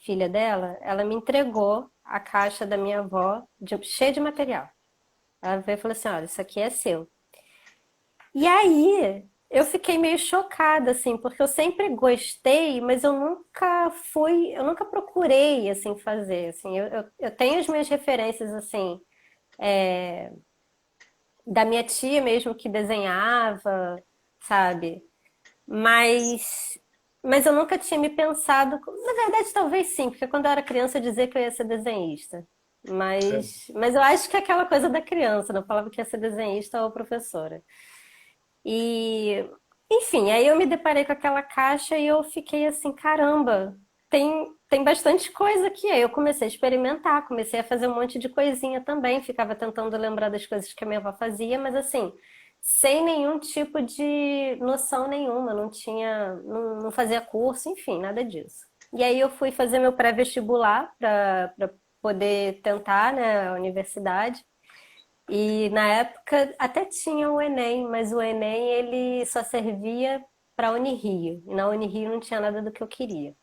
filha dela, ela me entregou a caixa da minha avó cheia de material. Ela veio e falou assim: olha, isso aqui é seu. E aí eu fiquei meio chocada, assim, porque eu sempre gostei, mas eu nunca procurei, assim, fazer, assim. Eu tenho as minhas referências, assim, da minha tia mesmo que desenhava, sabe? Mas, mas eu nunca tinha me pensado. Na verdade, talvez sim, porque quando eu era criança eu dizia que eu ia ser desenhista.
É.
Mas eu acho que é aquela coisa da criança, não falava que ia ser desenhista ou professora. E, enfim, aí eu me deparei com aquela caixa e eu fiquei assim, caramba, tem bastante coisa aqui. Aí eu comecei a experimentar, comecei a fazer um monte de coisinha também, ficava tentando lembrar das coisas que a minha avó fazia, mas assim, sem nenhum tipo de noção nenhuma, não fazia curso, enfim, nada disso. E aí eu fui fazer meu pré-vestibular para poder tentar, né, a universidade. E na época até tinha o Enem, mas o Enem ele só servia para a Unirio. E na Unirio não tinha nada do que eu queria.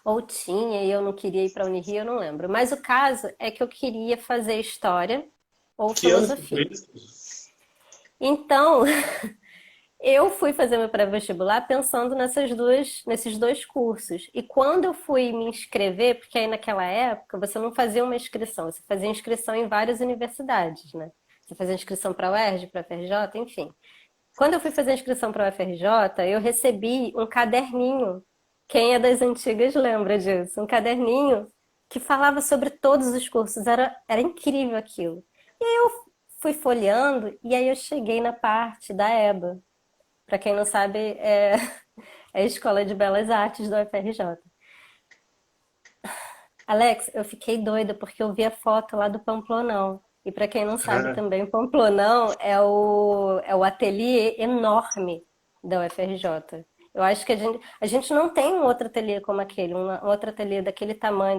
Ou tinha e eu não queria ir para a Unirio, eu não lembro. Mas o caso é que eu queria fazer história ou
Que ano que foi
filosofia.
isso?
Então, eu fui fazer meu pré-vestibular pensando nesses dois cursos. E quando eu fui me inscrever, porque aí naquela época você não fazia uma inscrição, você fazia inscrição em várias universidades, né? Você fazia inscrição para a UERJ, para a FRJ, enfim. Quando eu fui fazer a inscrição para a UFRJ, eu recebi um caderninho. Quem é das antigas lembra disso? Um caderninho que falava sobre todos os cursos. Era incrível aquilo. E aí eu fui folheando e aí eu cheguei na parte da EBA. Para quem não sabe, é a Escola de Belas Artes da UFRJ. Alex, eu fiquei doida porque eu vi a foto lá do Pamplonão. E para quem não sabe
Ah,
também, o Pamplonão é o ateliê enorme da UFRJ. Eu acho que a gente não tem um outro ateliê como aquele, um outro ateliê daquele tamanho,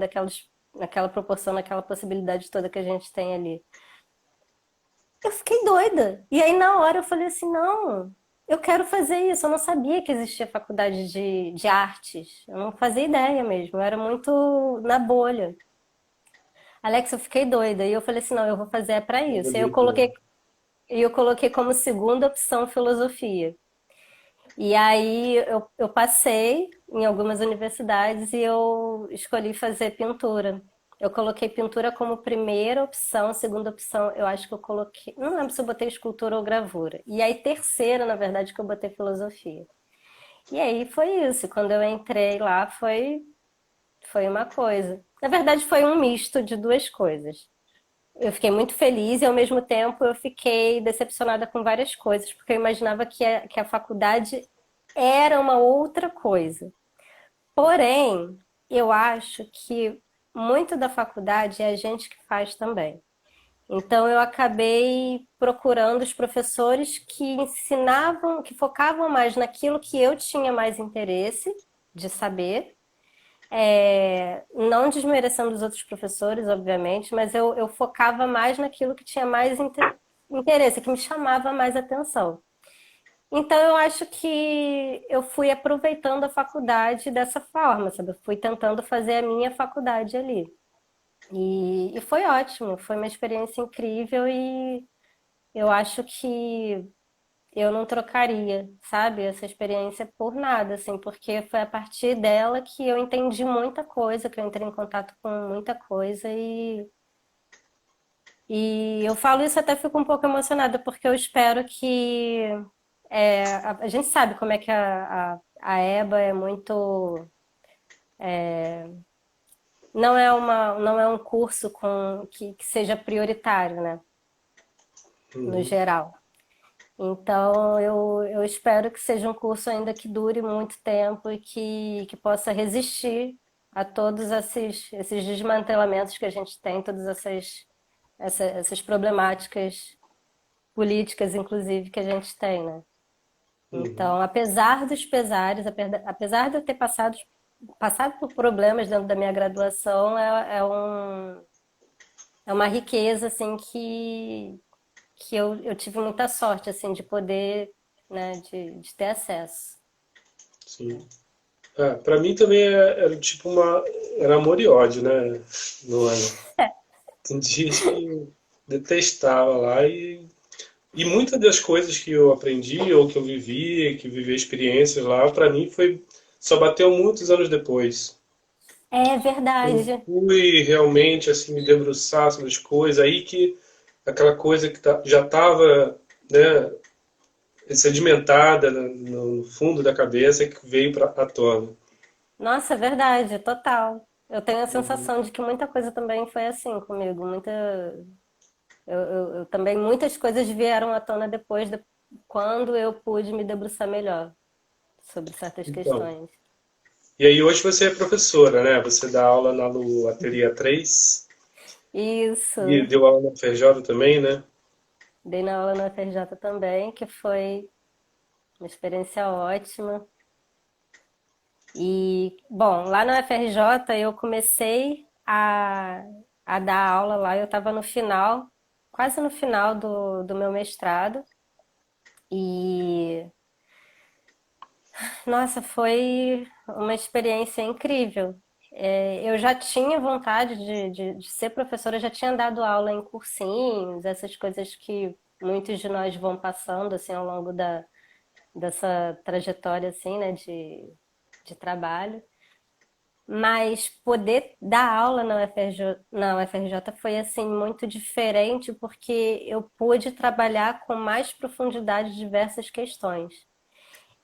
naquela proporção, naquela possibilidade toda que a gente tem ali. Eu fiquei doida. E aí, na hora, eu falei assim: não, eu quero fazer isso. Eu não sabia que existia faculdade de artes. Eu não fazia ideia mesmo. Eu era muito na bolha. Alex, eu fiquei doida. E eu falei assim: não, eu vou fazer é para
é
isso.
bonito, né?
E eu coloquei como segunda opção filosofia. E aí eu passei em algumas universidades e eu escolhi fazer pintura. Eu coloquei pintura como primeira opção, segunda opção, eu acho que eu coloquei, não lembro se eu botei escultura ou gravura. E aí terceira, na verdade, que eu botei filosofia. E aí foi isso, quando eu entrei lá foi uma coisa. Na verdade, foi um misto de duas coisas. Eu fiquei muito feliz e ao mesmo tempo eu fiquei decepcionada com várias coisas, porque eu imaginava que a faculdade era uma outra coisa. Porém, eu acho que muito da faculdade é a gente que faz também. Então eu acabei procurando os professores que ensinavam, que focavam mais naquilo que eu tinha mais interesse de saber, não desmerecendo os outros professores, obviamente, mas eu focava mais naquilo que tinha mais interesse, que me chamava mais atenção. Então eu acho que eu fui aproveitando a faculdade dessa forma, sabe? Eu fui tentando fazer a minha faculdade ali. E foi ótimo, foi uma experiência incrível e eu acho que eu não trocaria, sabe, essa experiência por nada, assim, porque foi a partir dela que eu entendi muita coisa, que eu entrei em contato com muita coisa e eu falo isso até fico um pouco emocionada, porque eu espero que a gente sabe como é que a EBA é muito. Não é um curso que seja prioritário, né? No
Uhum.
geral. Então, eu espero que seja um curso ainda que dure muito tempo e que possa resistir a todos esses desmantelamentos que a gente tem, todas essas problemáticas políticas, inclusive, que a gente tem, né?
Uhum.
Então, apesar dos pesares, apesar de eu ter passado por problemas dentro da minha graduação, é uma riqueza, assim, que eu tive muita sorte, assim, de poder, né, de ter acesso.
Sim. Para mim também era tipo era amor e ódio, né? Não é? Tem dias que eu detestava lá e muitas das coisas que eu aprendi ou que eu vivi experiências lá, para mim foi só bateu muitos anos depois.
É
Eu
verdade.
fui realmente assim me debruçar sobre as coisas aí que aquela coisa que já estava, né, sedimentada no fundo da cabeça que veio para à tona.
Nossa, é verdade, total. Eu tenho a
Uhum.
sensação de que muita coisa também foi assim comigo. Eu também, muitas coisas vieram à tona depois, quando eu pude me debruçar melhor sobre certas
Então,
questões.
e aí hoje você é professora, né? Você dá aula na Lu Ateliê 3 e
Isso.
deu aula na FRJ também, né?
Dei na aula na FRJ também, que foi uma experiência ótima. E, bom, lá na UFRJ eu comecei a dar aula lá, eu estava no final, quase no final do meu mestrado. E, nossa, foi uma experiência incrível. Eu já tinha vontade de ser professora, eu já tinha dado aula em cursinhos, essas coisas que muitos de nós vão passando assim ao longo dessa trajetória assim, né, de trabalho. Mas poder dar aula na UFRJ foi assim muito diferente porque eu pude trabalhar com mais profundidade diversas questões.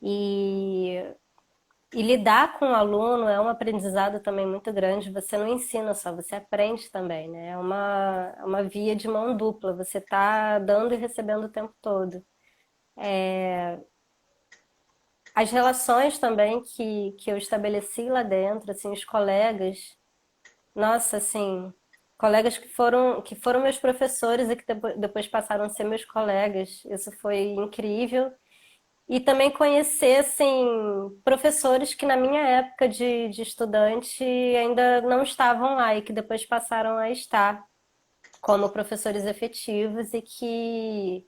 E, e lidar com o aluno é um aprendizado também muito grande. Você não ensina só, você aprende também, né? É uma via de mão dupla. Você está dando e recebendo o tempo todo. As relações também que eu estabeleci lá dentro, assim, os colegas. Nossa, assim, colegas que foram meus professores e que depois passaram a ser meus colegas. Isso foi incrível. E também conhecer, assim, professores que na minha época de estudante ainda não estavam lá e que depois passaram a estar como professores efetivos e que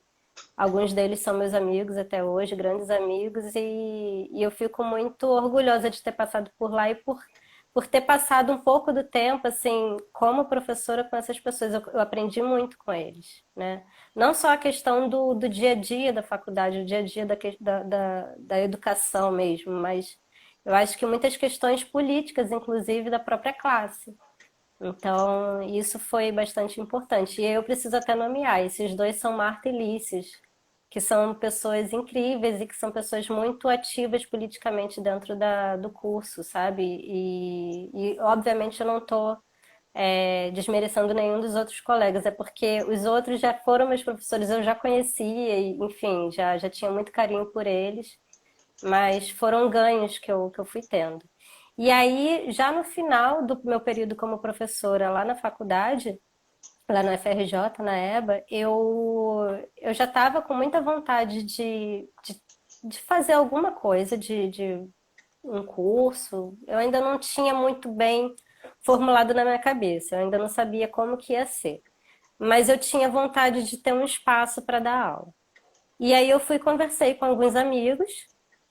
alguns deles são meus amigos até hoje, grandes amigos, e eu fico muito orgulhosa de ter passado por lá e por ter passado um pouco do tempo, assim, como professora com essas pessoas, eu aprendi muito com eles, né? Não só a questão do dia a dia da faculdade, o dia a dia da educação mesmo, mas eu acho que muitas questões políticas, inclusive, da própria classe. Então, isso foi bastante importante. E eu preciso até nomear, esses dois são Marta e Lícias, que são pessoas incríveis e que são pessoas muito ativas politicamente dentro do curso, sabe? Obviamente, eu não estou desmerecendo nenhum dos outros colegas, é porque os outros já foram meus professores, eu já conhecia, e, enfim, já tinha muito carinho por eles, mas foram ganhos que eu fui tendo. E aí, já no final do meu período como professora lá na faculdade, lá no FRJ, na EBA, eu já estava com muita vontade de fazer alguma coisa, de um curso. Eu ainda não tinha muito bem formulado na minha cabeça, eu ainda não sabia como que ia ser. Mas eu tinha vontade de ter um espaço para dar aula. E aí eu fui conversei com alguns amigos.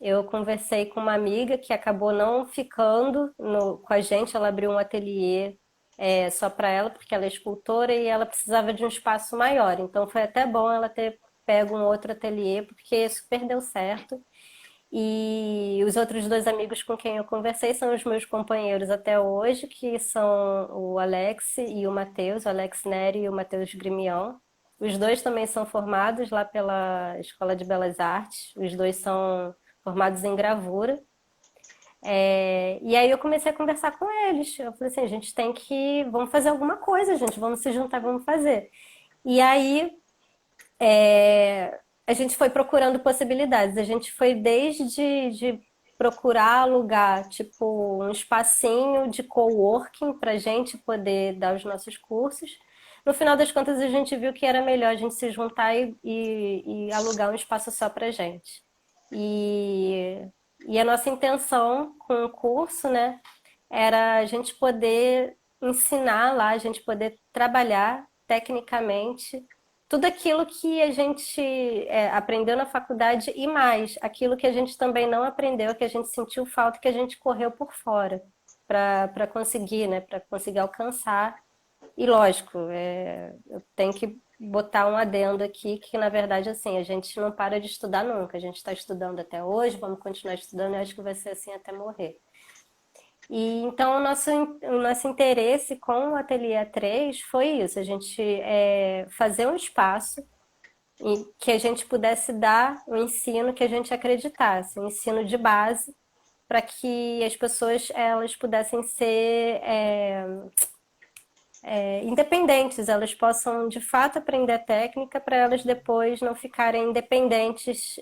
Eu conversei com uma amiga que acabou não ficando com a gente. Ela abriu um ateliê só para ela, porque ela é escultora e ela precisava de um espaço maior. Então foi até bom ela ter pego um outro ateliê, porque super deu certo. E os outros dois amigos com quem eu conversei são os meus companheiros até hoje, que são o Alex e o Matheus, o Alex Neri e o Matheus Grimião. Os dois também são formados lá pela Escola de Belas Artes. Os dois são formados em gravura. E aí eu comecei a conversar com eles. Eu falei assim, a gente tem que, vamos fazer alguma coisa, gente, vamos se juntar, vamos fazer. E aí a gente foi procurando possibilidades. A gente foi desde de procurar alugar, tipo, um espacinho de coworking para a gente poder dar os nossos cursos. No final das contas, a gente viu que era melhor a gente se juntar e alugar um espaço só para gente. E, e a nossa intenção com o curso, né, era a gente poder ensinar lá, a gente poder trabalhar tecnicamente tudo aquilo que a gente aprendeu na faculdade e mais, aquilo que a gente também não aprendeu, que a gente sentiu falta, que a gente correu por fora para conseguir, né, para conseguir alcançar. E lógico, eu tenho que botar um adendo aqui que na verdade assim a gente não para de estudar nunca. A gente está estudando até hoje, vamos continuar estudando e acho que vai ser assim até morrer. E então o nosso interesse com o Ateliê A3 foi isso, a gente fazer um espaço em que a gente pudesse dar um ensino que a gente acreditasse, um ensino de base, para que as pessoas elas pudessem ser independentes, elas possam de fato aprender a técnica para elas depois não ficarem independentes.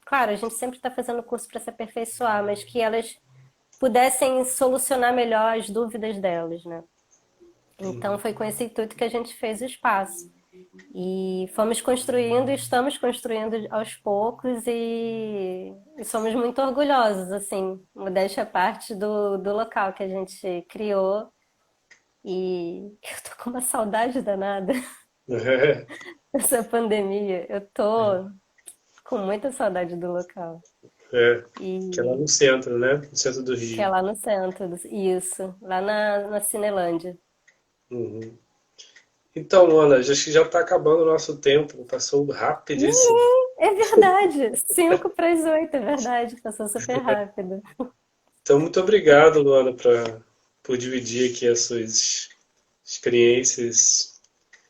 Claro, a gente sempre está fazendo curso para se aperfeiçoar, mas que elas pudessem solucionar melhor as dúvidas delas, né? Então foi com esse intuito que a gente fez o espaço. E fomos construindo, estamos construindo aos poucos e somos muito orgulhosos, assim, modéstia à parte do local que a gente criou. E eu tô com uma saudade danada dessa pandemia. Eu tô com muita saudade do local.
Que é lá
E
no centro, né? No centro do
que é
Rio.
lá no centro, isso, lá na Cinelândia.
Uhum. Então, Luana, acho que já está acabando o nosso tempo, passou rapidíssimo.
É verdade, 7:55, é verdade, passou super rápido.
Então, muito obrigado, Luana, por dividir aqui as suas experiências,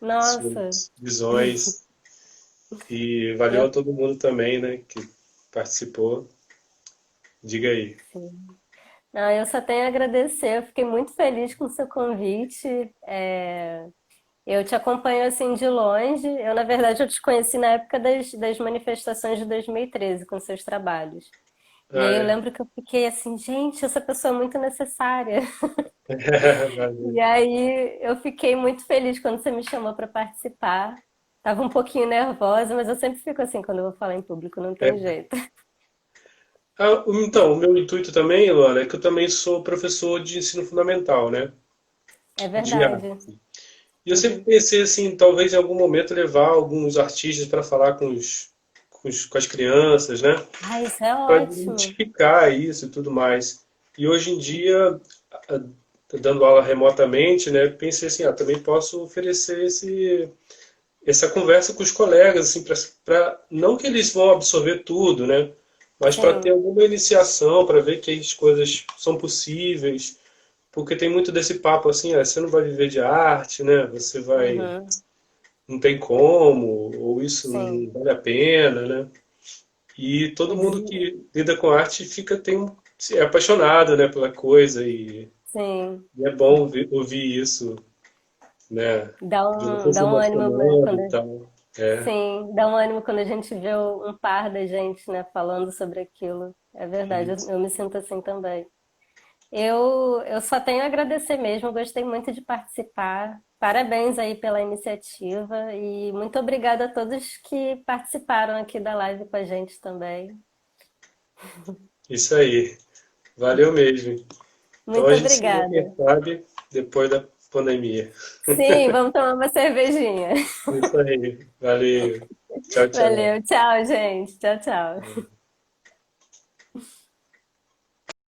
Nossa,
suas visões. E valeu a
eu,
todo mundo também, né, que participou. Diga aí.
não, eu só tenho a agradecer, eu fiquei muito feliz com o seu convite. Eu te acompanho assim de longe. Eu, na verdade, eu te conheci na época das manifestações de 2013, com seus trabalhos. E
Ah,
aí eu
é.
lembro que eu fiquei assim, gente, essa pessoa é muito necessária.
Valeu.
E aí eu fiquei muito feliz quando você me chamou para participar. Tava um pouquinho nervosa, mas eu sempre fico assim quando eu vou falar em público, não tem
É.
jeito.
Então, o meu intuito também, Luana, é que eu também sou professor de ensino fundamental, né?
É
De arte.
verdade.
E eu sempre
Uhum.
pensei assim, talvez em algum momento levar alguns artistas para falar com as crianças, né?
Ah, isso é
Para
ótimo.
identificar isso e tudo mais. E hoje em dia, dando aula remotamente, né? Pensei assim, também posso oferecer essa conversa com os colegas, assim, para não que eles vão absorver tudo, né? Mas para ter
Sim.
alguma iniciação, para ver que as coisas são possíveis, porque tem muito desse papo assim, você não vai viver de arte, né? Você vai,
Uhum.
não tem como, ou isso não
Sim.
vale a pena, né? E todo mundo
Exi-
que lida com arte é apaixonado, né, pela coisa
Sim.
e é bom ouvir isso, né? De uma
Dá
pessoa
um ânimo mesmo
emocionando e
quando,
tal. É.
sim, dá um ânimo quando a gente vê um par da gente, né, falando sobre aquilo. É verdade,
Isso.
eu me sinto assim também. Eu só tenho a agradecer mesmo, eu gostei muito de participar. Parabéns aí pela iniciativa e muito obrigada a todos que participaram aqui da live com a gente também.
Isso aí. Valeu mesmo. Então a
Muito
gente se vê, quem
obrigada.
sabe, depois da pandemia.
Sim, vamos tomar uma cervejinha.
Isso aí. Valeu. Tchau, tchau.
Valeu, tchau, gente. Tchau, tchau.